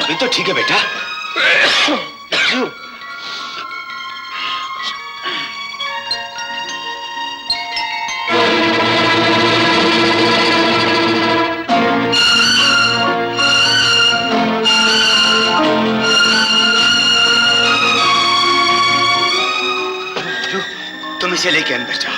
अभी तो ठीक है बेटा। तुम इसे लेके अंदर जाओ।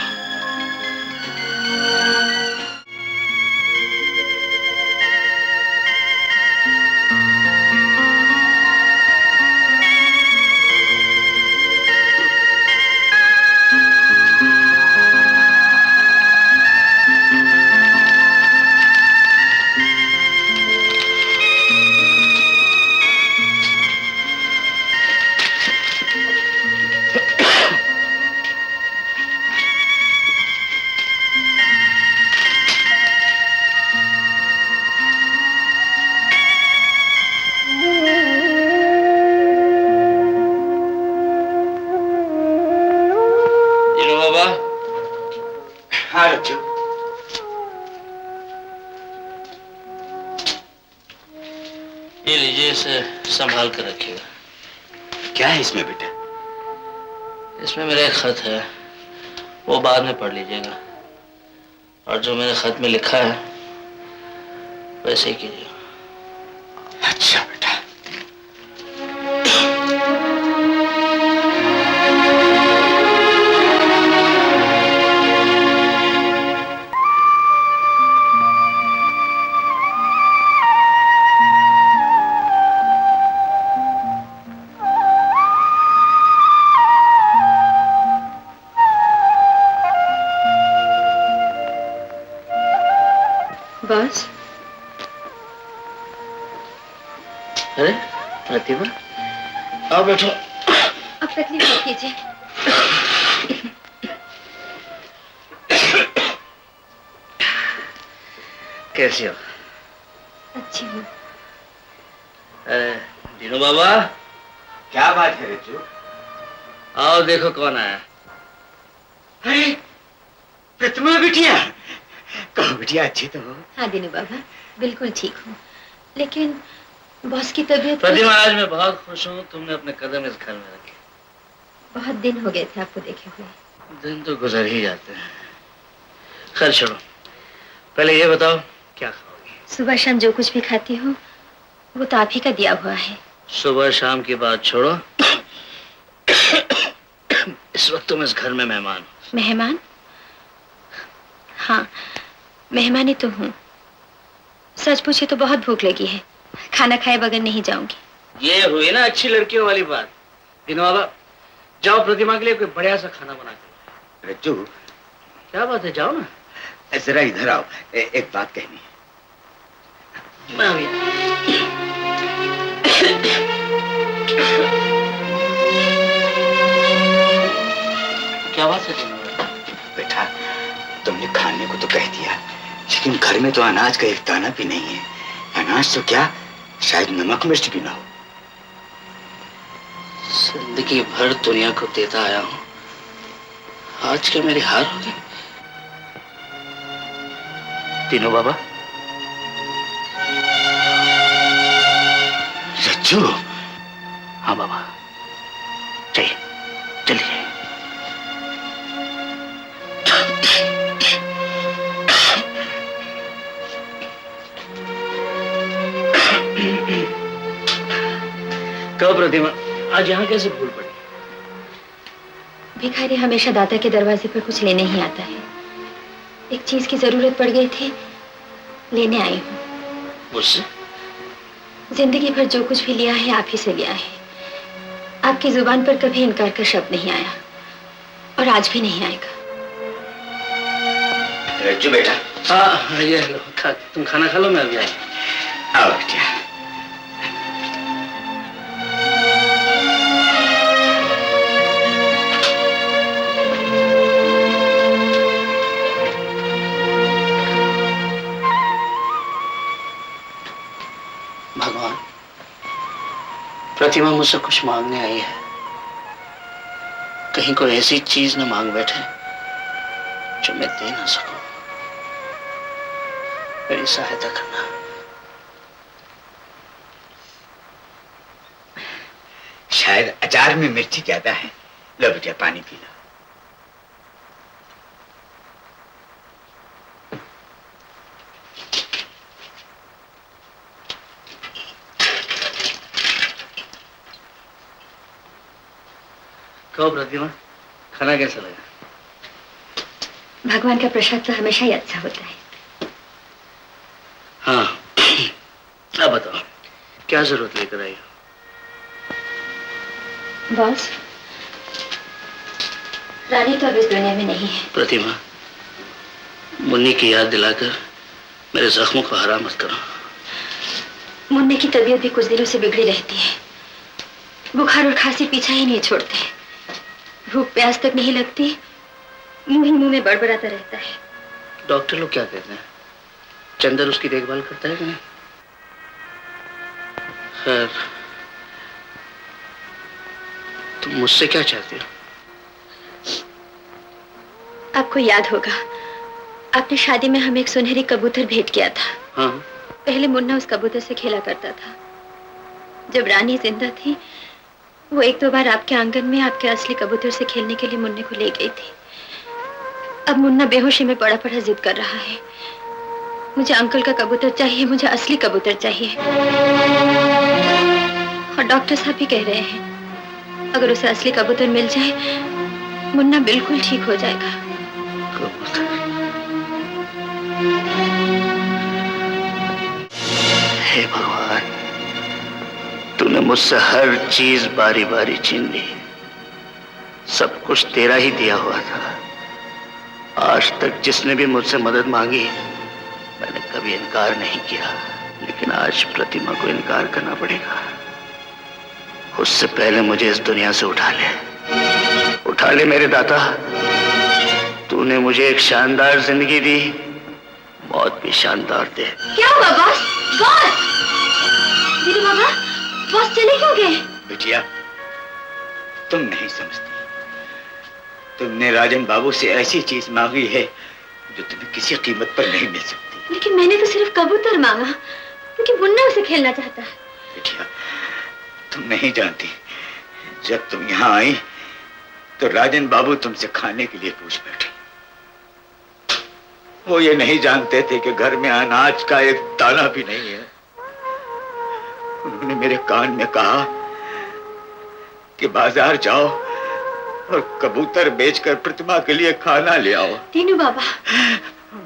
हाँ रज्जू। ये लीजिए, इसे संभाल कर रखिएगा। क्या है इसमें बेटा? इसमें मेरा एक खत है, वो बाद में पढ़ लीजिएगा। और जो मेरे खत में लिखा है वैसे ही कीजिए। अच्छा बेटा। बस। अरे प्रतिभा, आओ बैठो। अब तकलीफ मत कीजिए। कैसी हो? अच्छी हूँ। अरे दीनू बाबा। क्या बात है रज्जू? आओ देखो कौन आया। अरे प्रतिमा बिटिया। कहो बिटिया, अच्छी तो हो? हाँ दीनू बाबा, बिल्कुल ठीक हूँ, लेकिन बॉस की तबीयत। प्रतिमा, आज मैं बहुत खुश हूँ, तुमने अपने कदम इस घर में रखे। बहुत दिन हो गए थे आपको देखे हुए। दिन तो गुजर ही जाते हैं। खैर छोड़ो, पहले ये बताओ क्या खाओगी? सुबह शाम जो कुछ भी खाती हूँ वो तो आप ही का दिया हुआ है। सुबह शाम की बात छोड़ो। इस वक्त तुम इस घर में मेहमान हो। मेहमान? हाँ, मेहमानी तो हूँ। सच पूछे तो बहुत भूख लगी है, खाना खाए बगैर नहीं जाऊंगी। ये हुई ना अच्छी लड़कियों वाली बात। दीनू बाबा, जाओ प्रतिमा के लिए कोई बढ़िया सा खाना बना के। रज्जू। क्या बात है, जाओ ना। जरा इधर आओ, एक बात कहनी है। मैं आ गया। क्या बात है बेटा? तुमने खाने को तो कह दिया, लेकिन घर में तो अनाज का एक दाना भी नहीं है। अनाज तो क्या, शायद नमक मिर्च भी ना हो। जिंदगी भर दुनिया को देता आया हूँ, आज क्या मेरी हार होगी? तीनों बाबा। रज्जू। हाँ बाबा, चाहिए, चलिए। कब प्रतिमा, आज यहाँ कैसे भूल पड़ी? भिखारी हमेशा दादा के दरवाजे पर कुछ लेने ही आता है। एक चीज की जरूरत पड़ गई थी, लेने आई हूँ। मुझसे? जिंदगी भर जो कुछ भी लिया है आप ही से लिया है। आपकी जुबान पर कभी इनकार का शब्द नहीं आया और आज भी नहीं आएगा। रज्जू बेटा। हाँ ये लो, तुम खाना खा लो, मैं अभी आई। आओ बेटा। भगवान, प्रतिमा मुझसे कुछ मांगने आई है, कहीं कोई ऐसी चीज न मांग बैठे जो मैं दे ना सकूं। मेरी सहायता करना। शायद अचार में मिर्ची ज्यादा है। लो बेटा पानी पी लो। कहो प्रतिमा, खाना कैसा लगा? भगवान का प्रसाद तो हमेशा ही अच्छा होता है। हाँ, अब बताओ क्या जरूरत लेकर आई हो? बॉस, रानी तो अब इस दुनिया में नहीं है। प्रतिमा, मुन्नी की याद दिलाकर मेरे जख्मों को हरा मत करो। मुन्ने की तबीयत भी कुछ दिनों से बिगड़ी रहती है। बुखार और खांसी पीछा ही नहीं छोड़ते। भूख प्यास तक नहीं लगती, मुंह ही मुंह में बड़बड़ाता रहता है। डॉक्टर लोग क्या कहते हैं? चंदर उसकी देखभाल करता है कि नहीं? खैर, तुम मुझसे क्या चाहती हो? आपको याद होगा, आपने शादी में हमें एक सुनहरी कबूतर भेंट किया था। हाँ। पहले मुन्ना उस कबूतर से खेला करता था। जब रानी जिंदा थी, वो एक दो बार आपके आंगन में आपके असली कबूतर से खेलने के लिए मुन्ने को ले गई थी। अब मुन्ना बेहोशी में पड़ा पड़ा जिद कर रहा है। मुझे अंकल का कबूतर चाहिए, मुझे असली कबूतर चाहिए। और डॉक्टर साहब भी कह रहे हैं, अगर उसे असली कबूतर मिल जाए, मुन्ना बिल्कुल ठीक हो जाएगा। कबूतर? हे भगवान, तूने मुझसे हर चीज बारी बारी छीन ली। सब कुछ तेरा ही दिया हुआ था। आज तक जिसने भी मुझसे मदद मांगी, मैंने कभी इनकार नहीं किया, लेकिन आज प्रतिमा को इनकार करना पड़ेगा। उससे पहले मुझे इस दुनिया से उठा ले मेरे दाता। तूने मुझे एक शानदार जिंदगी दी, मौत भी शानदार दे। क्या हुआ बॉस? बॉस! दीदी बाबा, बॉस चले क्यों गए? बिटिया, तुम नहीं समझती। तुमने राजन बाबू से ऐसी चीज मांगी है जो तुम्हें किसी कीमत पर नहीं मिल सकती। लेकिन मैंने तो सिर्फ कबूतर मांगा, क्योंकि मुन्ना उसे खेलना चाहता है। बिटिया, तुम नहीं जानती, जब तुम यहाँ आई तो राजन बाबू तुमसे खाने के लिए पूछ बैठे। वो ये नहीं जानते थे कि घर में अनाज का एक दाना भी नहीं है। उन्होंने मेरे कान में कहा कि बाजार जाओ और कबूतर बेचकर प्रतिमा के लिए खाना ले आओ। तीनू बाबा,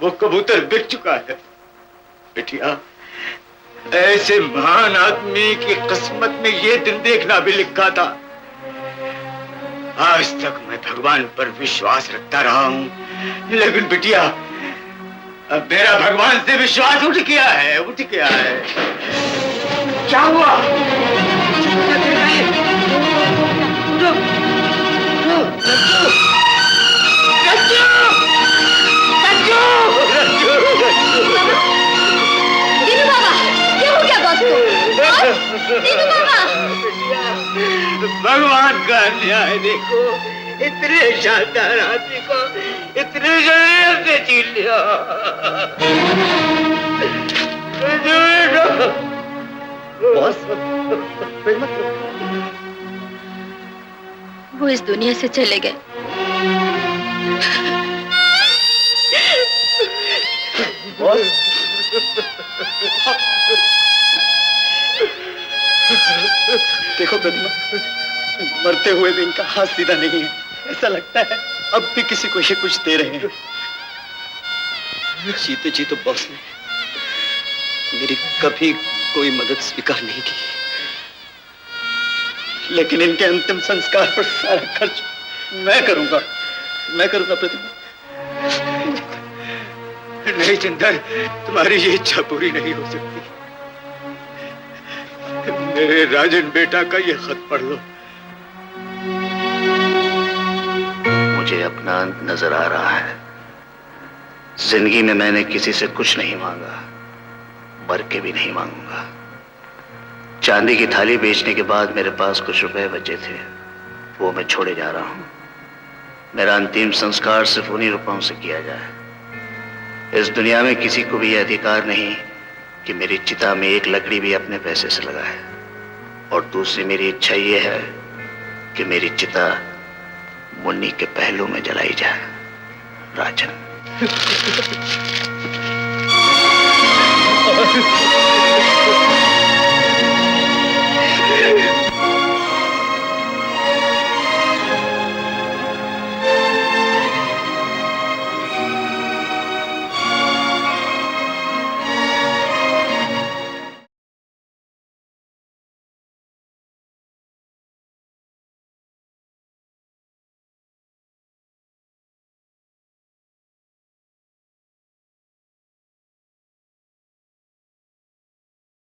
वो कबूतर बिक चुका है। बिटिया, ऐसे महान आदमी की किस्मत में ये दिन देखना भी लिखा था। आज तक मैं भगवान पर विश्वास रखता रहा हूँ, लेकिन बिटिया, अब मेरा भगवान से विश्वास उठ गया है। क्या हुआ? तीनू बाबा, क्या हो गया बॉस को? तीनू बाबा! भगवान का न्याय देखो, इतने शानदार आदमी को इतने जल्दी से छीन लिया। बॉस, वो इस दुनिया से चले गए। बॉस, देखो प्रतिमा, मरते हुए भी इनका हाथ सीधा नहीं है। ऐसा लगता है अब भी किसी को ये कुछ दे रहे हैं। जीते जी तो बॉस ने मेरी कभी कोई मदद स्वीकार नहीं की, लेकिन इनके अंतिम संस्कार पर सारा खर्च मैं करूंगा प्रतिमा। नहीं चंदर, तुम्हारी ये इच्छा पूरी नहीं हो सकती। मेरे राजन बेटा का ये खत पढ़ लो। मुझे अपना अंत नजर आ रहा है। जिंदगी में मैंने किसी से कुछ नहीं मांगा, मर के भी नहीं मांगूंगा। चांदी की थाली बेचने के बाद मेरे पास कुछ रुपए बचे थे, वो मैं छोड़े जा रहा हूं। मेरा अंतिम संस्कार सिर्फ उन्हीं रुपयों से किया जाए। इस दुनिया में किसी को भी यह अधिकार नहीं कि मेरी चिता में एक लकड़ी भी अपने पैसे से लगाए। और दूसरी मेरी इच्छा यह है कि मेरी चिता मुन्नी के पहलू में जलाई जाए। राजन